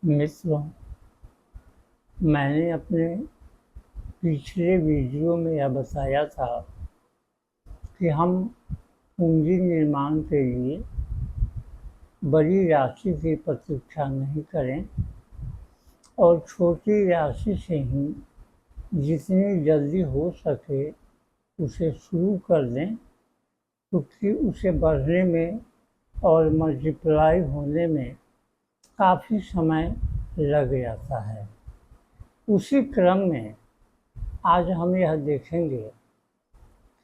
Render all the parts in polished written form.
मित्रों, मैंने अपने पिछले वीडियो में यह बताया था कि हम पूंजी निर्माण के लिए बड़ी राशि की प्रतीक्षा नहीं करें और छोटी राशि से ही जितनी जल्दी हो सके उसे शुरू कर दें, क्योंकि उसे बढ़ने में और मल्टीप्लाई होने में काफ़ी समय लग जाता है। उसी क्रम में आज हम यह देखेंगे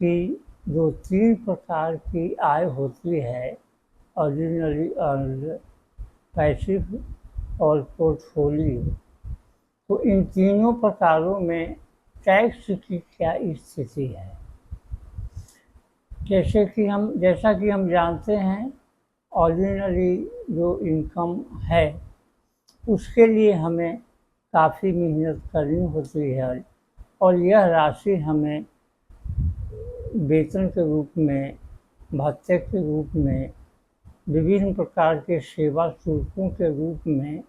कि जो 3 प्रकार की आय होती है, ऑर्डिनरी अर्न्ड, पैसिव और पोर्टफोलियो, तो इन तीनों प्रकारों में टैक्स की क्या स्थिति है। जैसा कि हम जानते हैं, ऑर्डिनरी जो इनकम है उसके लिए हमें काफ़ी मेहनत करनी होती है और यह राशि हमें वेतन के रूप में, भत्ते के रूप में, विभिन्न प्रकार के सेवा शुल्कों के रूप में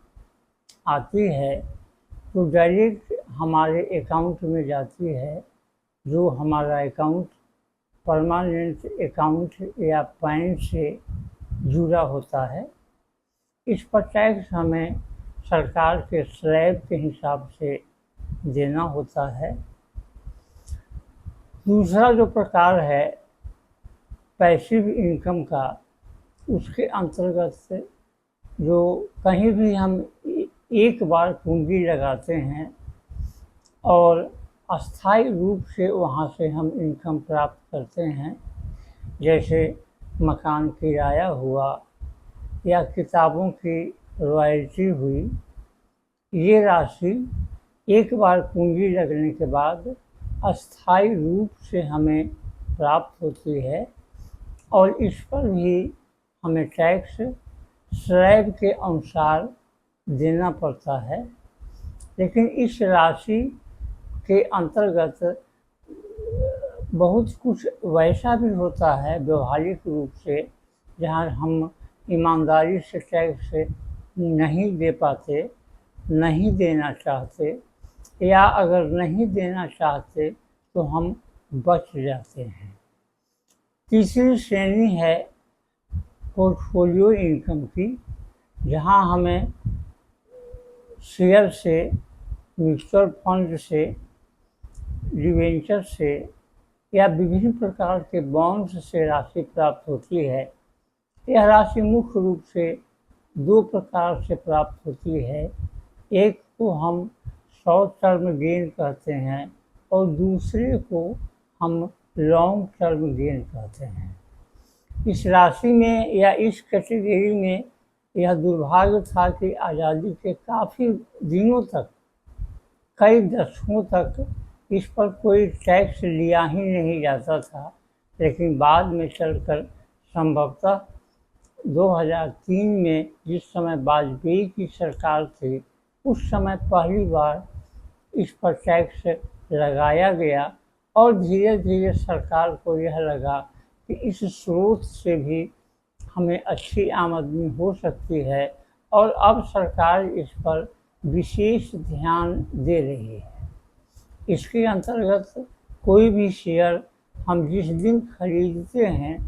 आती है, तो डायरेक्ट हमारे अकाउंट में जाती है, जो हमारा अकाउंट परमानेंट अकाउंट या पैन से जुड़ा होता है। इस पर टैक्स हमें सरकार के स्लैब के हिसाब से देना होता है। दूसरा जो प्रकार है पैसिव इनकम का, उसके अंतर्गत जो कहीं भी हम एक बार पूंजी लगाते हैं और अस्थायी रूप से वहाँ से हम इनकम प्राप्त करते हैं, जैसे मकान किराया हुआ या किताबों की रॉयल्टी हुई, ये राशि एक बार पूंजी लगने के बाद अस्थायी रूप से हमें प्राप्त होती है और इस पर भी हमें टैक्स स्लैब के अनुसार देना पड़ता है। लेकिन इस राशि के अंतर्गत बहुत कुछ वैसा भी होता है व्यवहारिक रूप से, जहाँ हम ईमानदारी से टैक्स नहीं दे पाते, नहीं देना चाहते, या अगर नहीं देना चाहते तो हम बच जाते हैं। तीसरी श्रेणी है पोर्टफोलियो इनकम की, जहाँ हमें शेयर से, म्यूचुअल फंड से, डिवेंचर से या विभिन्न प्रकार के बॉन्ड्स से राशि प्राप्त होती है। यह राशि मुख्य रूप से 2 प्रकार से प्राप्त होती है। एक को हम शॉर्ट टर्म गेन कहते हैं और दूसरे को हम लॉन्ग टर्म गेन कहते हैं। इस राशि में या इस कैटेगरी में यह दुर्भाग्य था कि आज़ादी के काफ़ी दिनों तक, कई दशकों तक इस पर कोई टैक्स लिया ही नहीं जाता था, लेकिन बाद में चलकर संभवतः 2003 में, जिस समय वाजपेयी की सरकार थी, उस समय पहली बार इस पर टैक्स लगाया गया और धीरे धीरे सरकार को यह लगा कि इस स्रोत से भी हमें अच्छी आमदनी हो सकती है और अब सरकार इस पर विशेष ध्यान दे रही है। इसके अंतर्गत कोई भी शेयर हम जिस दिन खरीदते हैं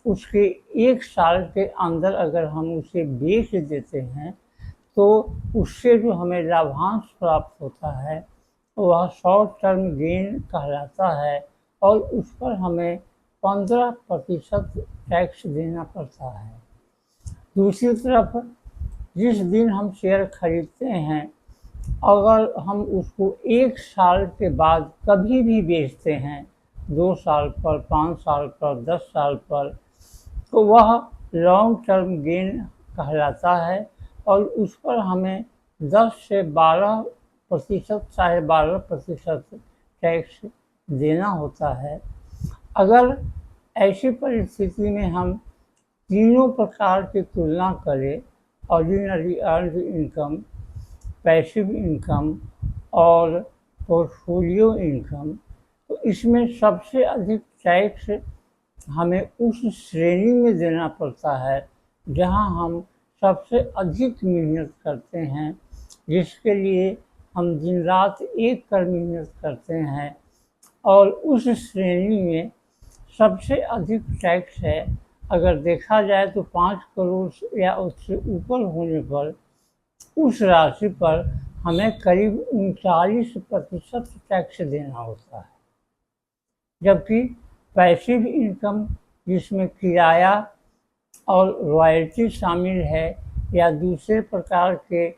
उसके 1 साल के अंदर अगर हम उसे बेच देते हैं तो उससे जो हमें लाभांश प्राप्त होता है वह शॉर्ट टर्म गेन कहलाता है और उस पर हमें 15% टैक्स देना पड़ता है। दूसरी तरफ जिस दिन हम शेयर खरीदते हैं, अगर हम उसको 1 साल के बाद कभी भी बेचते हैं, 2 साल पर, 5 साल पर, 10 साल पर, तो वह लॉन्ग टर्म गेन कहलाता है और उस पर हमें 10 से 12%, 12.5% टैक्स देना होता है। अगर ऐसी परिस्थिति में हम तीनों प्रकार की तुलना करें, ordinary earned income, passive income और पोर्टफोलियो इनकम, तो इसमें सबसे अधिक टैक्स हमें उस श्रेणी में देना पड़ता है जहां हम सबसे अधिक मेहनत करते हैं, जिसके लिए हम दिन रात एक कर मेहनत करते हैं, और उस श्रेणी में सबसे अधिक टैक्स है। अगर देखा जाए तो 5 करोड़ या उससे ऊपर होने पर उस राशि पर हमें करीब 39% टैक्स देना होता है। जबकि पैसिव इनकम, जिसमें किराया और रॉयल्टी शामिल है या दूसरे प्रकार के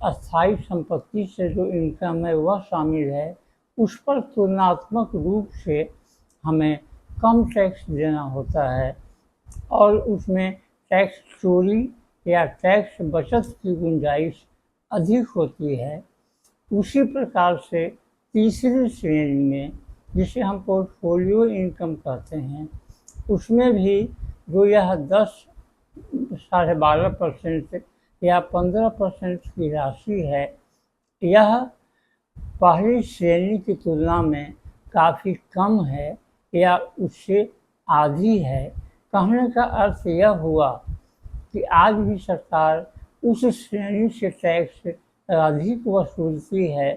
अस्थायी संपत्ति से जो इनकम है वह शामिल है, उस पर तुलनात्मक रूप से हमें कम टैक्स देना होता है और उसमें टैक्स चोरी या टैक्स बचत की गुंजाइश अधिक होती है। उसी प्रकार से तीसरी श्रेणी में, जिसे हम पोर्टफोलियो इनकम कहते हैं, उसमें भी जो यह 10, 12.5% या 15% की राशि है, यह पहली श्रेणी की तुलना में काफ़ी कम है या उससे आधी है। कहने का अर्थ यह हुआ कि आज भी सरकार उस श्रेणी से टैक्स अधिक वसूलती है,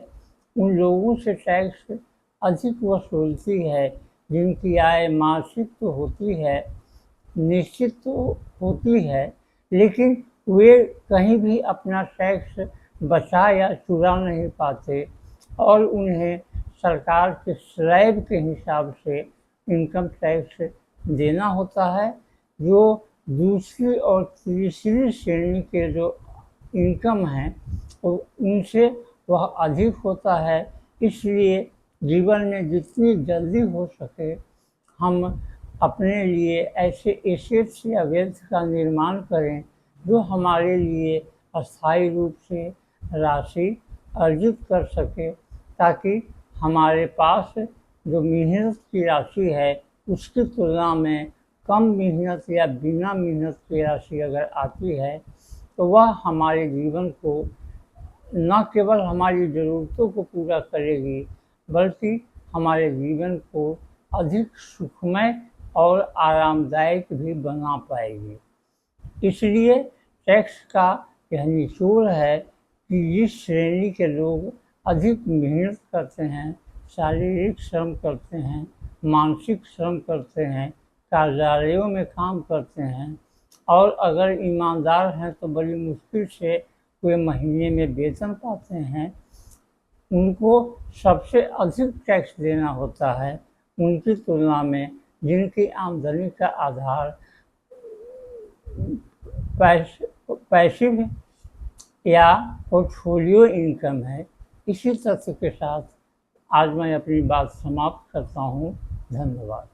उन लोगों से टैक्स अधिक वसूलती है जिनकी आय मासिक तो होती है, निश्चित तो होती है, लेकिन वे कहीं भी अपना टैक्स बचा या चुरा नहीं पाते और उन्हें सरकार के स्लैब के हिसाब से इनकम टैक्स देना होता है, जो दूसरी और तीसरी श्रेणी के जो इनकम हैं तो उनसे वह अधिक होता है। इसलिए जीवन में जितनी जल्दी हो सके हम अपने लिए ऐसे एसेट्स या वेल्थ का निर्माण करें जो हमारे लिए अस्थायी रूप से राशि अर्जित कर सके, ताकि हमारे पास जो मेहनत की राशि है उसकी तुलना में कम मेहनत या बिना मेहनत की राशि अगर आती है तो वह हमारे जीवन को न केवल हमारी ज़रूरतों को पूरा करेगी बल्कि हमारे जीवन को अधिक सुखमय और आरामदायक भी बना पाएगी। इसलिए टैक्स का यह निचोड़ है कि जिस श्रेणी के लोग अधिक मेहनत करते हैं, शारीरिक श्रम करते हैं, मानसिक श्रम करते हैं, कार्यालयों में काम करते हैं और अगर ईमानदार हैं तो बड़ी मुश्किल से वे महीने में वेतन पाते हैं, उनको सबसे अधिक टैक्स देना होता है उनकी तुलना में जिनकी आमदनी का आधार पैसिव या पोर्टफोलियो इनकम है। इसी तथ्य के साथ आज मैं अपनी बात समाप्त करता हूँ। धन्यवाद।